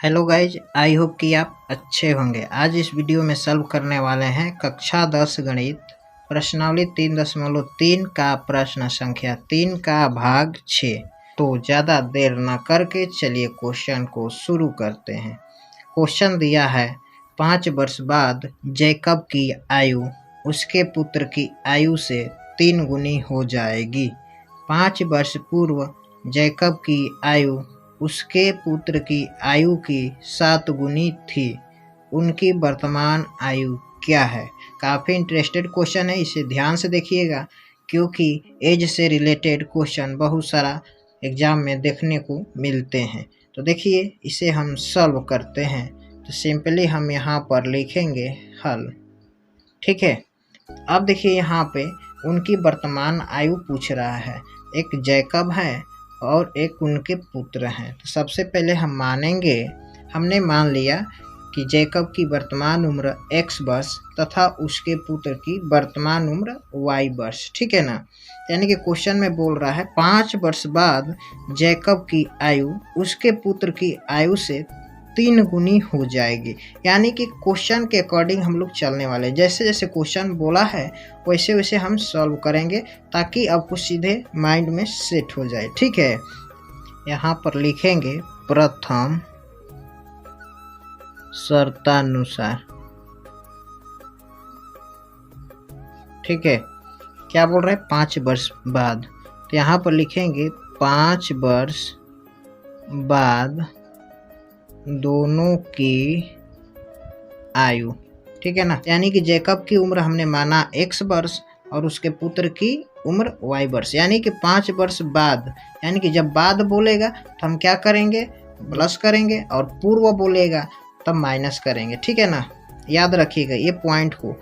Hello guys, I hope कि आप अच्छे होंगे। आज इस वीडियो में सॉल्व करने वाले हैं कक्षा 10 गणित प्रश्नावली 3.3 का प्रश्न संख्या 3 का भाग 6। तो ज़्यादा देर न करके चलिए क्वेश्चन को शुरू करते हैं। क्वेश्चन दिया है 5 वर्ष बाद जैकब की आयु उसके पुत्र की आयु से 3 गुनी हो जाएगी। 5 वर्ष पूर्व जैकब की आयु उसके पुत्र की आयु की 7 गुनी थी। उनकी वर्तमान आयु क्या है? काफ़ी इंटरेस्टेड क्वेश्चन है, इसे ध्यान से देखिएगा क्योंकि एज से रिलेटेड क्वेश्चन बहुत सारा एग्जाम में देखने को मिलते हैं। तो देखिए, इसे हम सॉल्व करते हैं। तो सिंपली हम यहाँ पर लिखेंगे हल। ठीक है, अब देखिए यहाँ पे उनकी वर्तमान आयु पूछ रहा है। एक जैकब है और एक उनके पुत्र हैं। तो सबसे पहले हम मानेंगे, हमने मान लिया कि जैकब की वर्तमान उम्र x वर्ष तथा उसके पुत्र की वर्तमान उम्र y वर्ष। ठीक है ना। यानी कि क्वेश्चन में बोल रहा है 5 वर्ष बाद जैकब की आयु उसके पुत्र की आयु से 3 गुनी हो जाएगी। यानी कि क्वेश्चन के अकॉर्डिंग हम लोग चलने वाले, जैसे जैसे क्वेश्चन बोला है वैसे वैसे हम सॉल्व करेंगे ताकि आपको सीधे माइंड में सेट हो जाए। ठीक है, यहाँ पर लिखेंगे प्रथम शर्तानुसार। ठीक है, क्या बोल रहे हैं? 5 वर्ष बाद। तो यहाँ पर लिखेंगे 5 वर्ष बाद दोनों की आयु। ठीक है ना। यानी कि जैकब की उम्र हमने माना x वर्ष और उसके पुत्र की उम्र y वर्ष। यानी कि 5 वर्ष बाद, यानी कि जब बाद बोलेगा तो हम क्या करेंगे? प्लस करेंगे, और पूर्व बोलेगा तब माइनस करेंगे। ठीक है ना। याद रखिएगा ये पॉइंट को,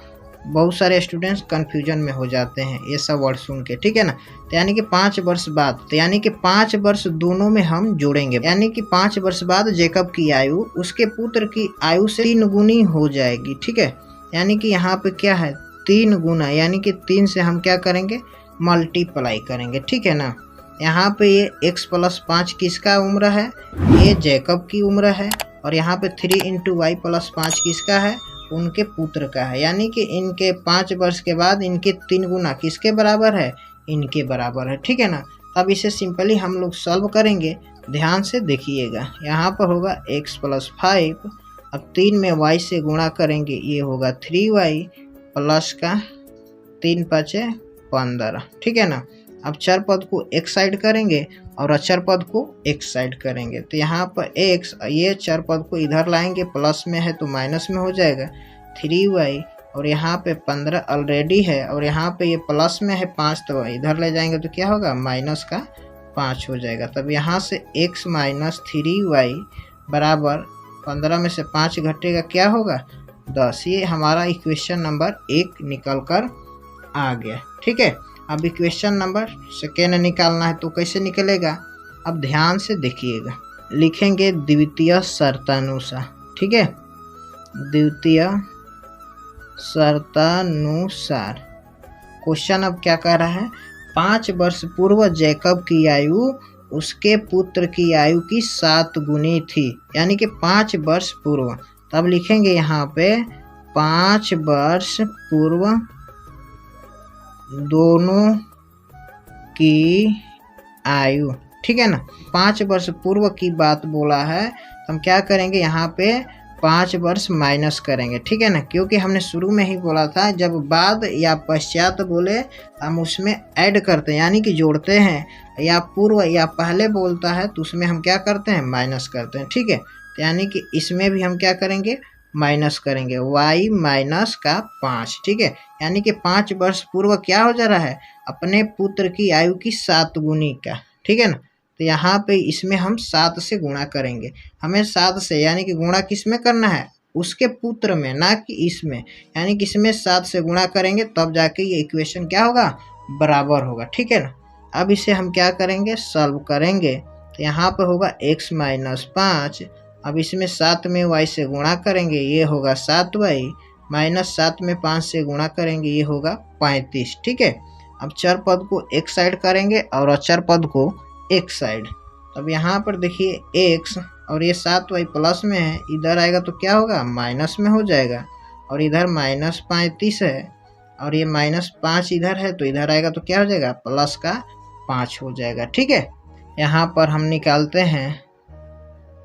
बहुत सारे स्टूडेंट्स कंफ्यूजन में हो जाते हैं ये सब वर्ड सुन के। ठीक है ना। तो यानी कि 5 वर्ष बाद, तो यानी कि 5 वर्ष दोनों में हम जोड़ेंगे। यानी कि 5 वर्ष बाद जैकब की आयु उसके पुत्र की आयु से 3 गुनी हो जाएगी। ठीक है, यानी कि यहाँ पे क्या है? 3 गुना, यानी कि 3 से हम क्या करेंगे? मल्टीप्लाई करेंगे। ठीक है ना। यहाँ पे ये x + 5 किसका उम्र है? ये जैकब की उम्र है। और यहाँ पे 3 × y + 5 किसका है? उनके पुत्र का है। यानी कि इनके 5 वर्ष के बाद इनके 3 गुना किसके बराबर है? इनके बराबर है। ठीक है ना। अब इसे सिंपली हम लोग सॉल्व करेंगे, ध्यान से देखिएगा। यहाँ पर होगा x + 5, अब 3 में y से गुणा करेंगे, ये होगा 3y प्लस का 3 × 5 = 15। ठीक है ना। अब चर पद को एक साइड करेंगे और अचर पद को एक साइड करेंगे। तो यहाँ पर x, ये चर पद को इधर लाएंगे, प्लस में है तो माइनस में हो जाएगा 3y, और यहाँ पे 15 ऑलरेडी है और यहाँ पे ये प्लस में है 5, तो इधर ले जाएंगे तो क्या होगा? -5 हो जाएगा। तब यहाँ से x - 3y बराबर 15 में से 5 घटेगा, क्या होगा? 10। ये हमारा इक्वेशन नंबर 1 निकल कर आ गया। ठीक है, अब इक्वेशन नंबर 2 निकालना है तो कैसे निकलेगा? अब ध्यान से देखिएगा, लिखेंगे द्वितीय शर्तानुसार। ठीक है, द्वितीय शर्तानुसार। क्वेश्चन अब क्या कह रहा है? 5 वर्ष पूर्व जैकब की आयु उसके पुत्र की आयु की 7 गुनी थी। यानी कि 5 वर्ष पूर्व। तब लिखेंगे यहाँ पे 5 वर्ष पूर्व दोनों की आयु। ठीक है ना। 5 वर्ष पूर्व की बात बोला है तो हम क्या करेंगे? यहाँ पे 5 वर्ष माइनस करेंगे। ठीक है ना, क्योंकि हमने शुरू में ही बोला था जब बाद या पश्चात बोले हम उसमें ऐड करते हैं, यानी कि जोड़ते हैं, या पूर्व या पहले बोलता है तो उसमें हम क्या करते हैं? माइनस करते हैं। ठीक है, तो यानी कि इसमें भी हम क्या करेंगे? माइनस करेंगे, y - 5। ठीक है, यानी कि 5 वर्ष पूर्व क्या हो जा रहा है? अपने पुत्र की आयु की 7 गुनी का। ठीक है ना। तो यहाँ पे इसमें हम 7 से गुणा करेंगे। हमें 7 से, यानी कि गुणा किस में करना है? उसके पुत्र में, ना कि इसमें। यानी कि इसमें 7 से गुणा करेंगे तब जाके ये इक्वेशन क्या होगा? बराबर होगा। ठीक है ना। अब इसे हम क्या करेंगे? सॉल्व करेंगे। तो यहाँ पर होगा x - 5, अब इसमें 7 में y से गुणा करेंगे, ये होगा 7y, -7 में 5 से गुणा करेंगे, ये होगा 35। ठीक है, अब चर पद को एक साइड करेंगे और अचर पद को एक साइड। अब यहाँ पर देखिए x और ये 7y प्लस में है, इधर आएगा तो क्या होगा, माइनस में हो जाएगा। और इधर -35 है और ये -5 इधर है, तो इधर आएगा तो क्या हो जाएगा, प्लस का 5 हो जाएगा। ठीक है, यहाँ पर हम निकालते हैं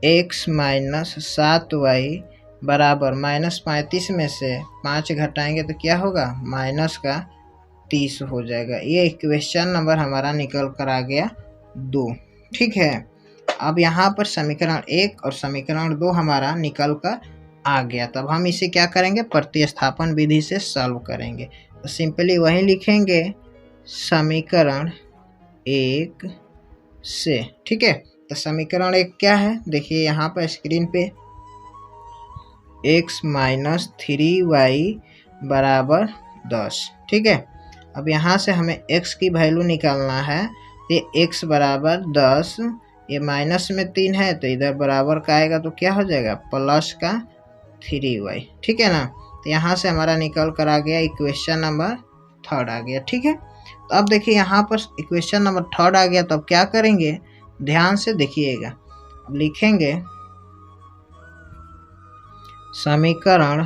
x माइनस 7y बराबर -35 में से 5 घटाएंगे तो क्या होगा, माइनस का 30 हो जाएगा। ये इक्वेशन नंबर हमारा निकल कर आ गया 2। ठीक है, अब यहाँ पर समीकरण 1 और समीकरण 2 हमारा निकल कर आ गया। तब हम इसे क्या करेंगे, प्रतिस्थापन विधि से सॉल्व करेंगे। तो सिंपली वही लिखेंगे समीकरण 1 से। ठीक है, तो समीकरण 1 क्या है, देखिए यहाँ पर स्क्रीन पे x माइनस 3y बराबर 10। ठीक है, अब यहाँ से हमें x की वैल्यू निकालना है। ये x बराबर 10, ये माइनस में 3 है तो इधर बराबर का आएगा तो क्या हो जाएगा, प्लस का 3y। ठीक है ना, तो यहाँ से हमारा निकल कर आ गया इक्वेशन नंबर 3 आ गया। ठीक है, तो अब देखिए यहाँ पर इक्वेशन नंबर 3 आ गया, तो अब क्या करेंगे, ध्यान से देखिएगा। अब लिखेंगे समीकरण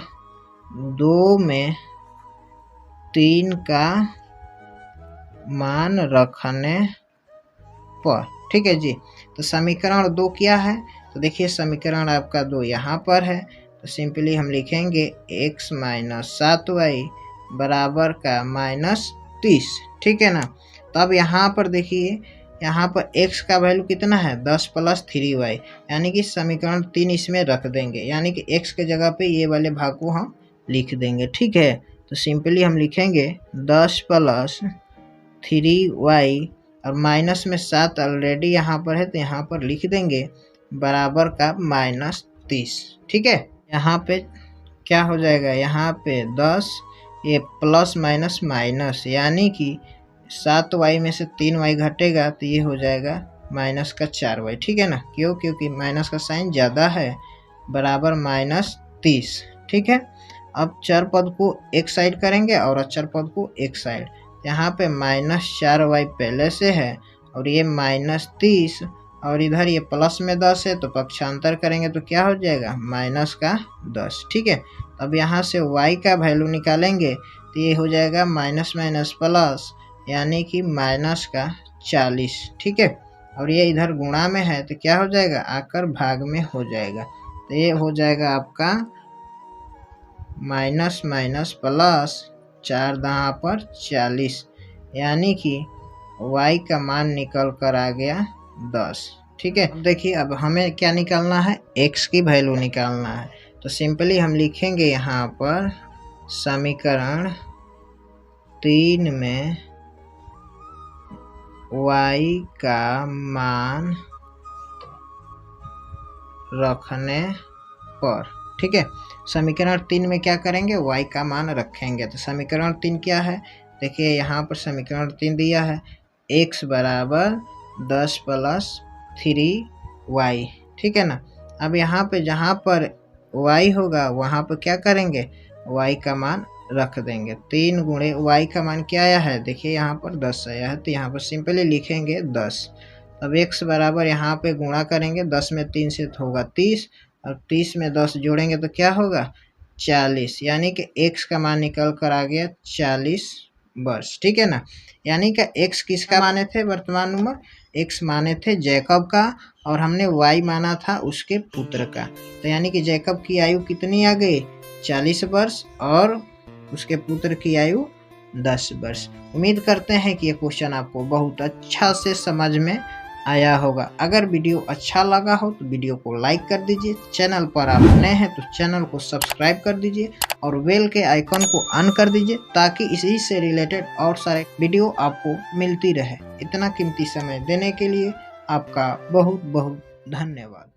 2 में 3 का मान रखने पर। ठीक है जी, तो समीकरण 2 क्या है, तो देखिए समीकरण आपका 2 यहाँ पर है, तो सिंपली हम लिखेंगे x माइनस 7y बराबर का -30। ठीक है ना, तो अब यहाँ पर देखिए, यहाँ पर x का वैल्यू कितना है, 10 प्लस 3y, यानी कि समीकरण 3 इसमें रख देंगे, यानी कि x के जगह पे ये वाले भाग को हम लिख देंगे। ठीक है, तो सिंपली हम लिखेंगे 10 प्लस 3y और माइनस में 7 ऑलरेडी यहाँ पर है तो यहाँ पर लिख देंगे बराबर का -30। ठीक है, यहाँ पे क्या हो जाएगा, यहाँ पे 10, ये प्लस माइनस माइनस, यानी कि 7y में से 3y घटेगा तो ये हो जाएगा माइनस का 4y। ठीक है ना, क्यों, क्योंकि माइनस का साइन ज़्यादा है, बराबर -30। ठीक है, अब चर पद को एक साइड करेंगे और अचर पद को एक साइड। यहाँ पे -4y पहले से है और ये -30 और इधर ये प्लस में 10 है, तो पक्षांतर करेंगे तो क्या हो जाएगा, माइनस का 10। ठीक है, अब यहाँ से y का वैल्यू निकालेंगे तो ये हो जाएगा माइनस माइनस प्लस, यानी कि माइनस का 40। ठीक है, और ये इधर गुणा में है तो क्या हो जाएगा, आकर भाग में हो जाएगा, तो ये हो जाएगा आपका माइनस माइनस प्लस 4 दहा पर 40, यानी कि y का मान निकल कर आ गया 10। ठीक है, अब देखिए अब हमें क्या निकालना है, x की वैल्यू निकालना है। तो सिंपली हम लिखेंगे यहाँ पर समीकरण 3 में y का मान रखने पर। ठीक है, समीकरण 3 में क्या करेंगे, y का मान रखेंगे। तो समीकरण 3 क्या है, देखिए यहाँ पर समीकरण 3 दिया है x बराबर 10 प्लस 3y। ठीक है ना, अब यहाँ पे जहाँ पर y होगा वहाँ पर क्या करेंगे, y का मान रख देंगे। 3 गुणे y का मान क्या आया है, देखिए यहाँ पर 10 आया है, तो यहाँ पर सिंपली लिखेंगे 10। अब x बराबर यहाँ पे गुणा करेंगे, 10 में 3 से तो होगा 30 और 30 में 10 जोड़ेंगे तो क्या होगा, 40, यानी कि x का मान निकल कर आ गया 40 वर्ष। ठीक है ना, यानी कि x किसका माने थे, वर्तमान उम्र x माने थे जैकब का और हमने y माना था उसके पुत्र का। तो यानी कि जैकब की आयु कितनी आ गई, 40 वर्ष और उसके पुत्र की आयु 10 वर्ष। उम्मीद करते हैं कि ये क्वेश्चन आपको बहुत अच्छा से समझ में आया होगा। अगर वीडियो अच्छा लगा हो तो वीडियो को लाइक कर दीजिए, चैनल पर आप नए हैं तो चैनल को सब्सक्राइब कर दीजिए और बेल के आइकन को ऑन कर दीजिए ताकि इसी से रिलेटेड और सारे वीडियो आपको मिलती रहे। इतना कीमती समय देने के लिए आपका बहुत बहुत धन्यवाद।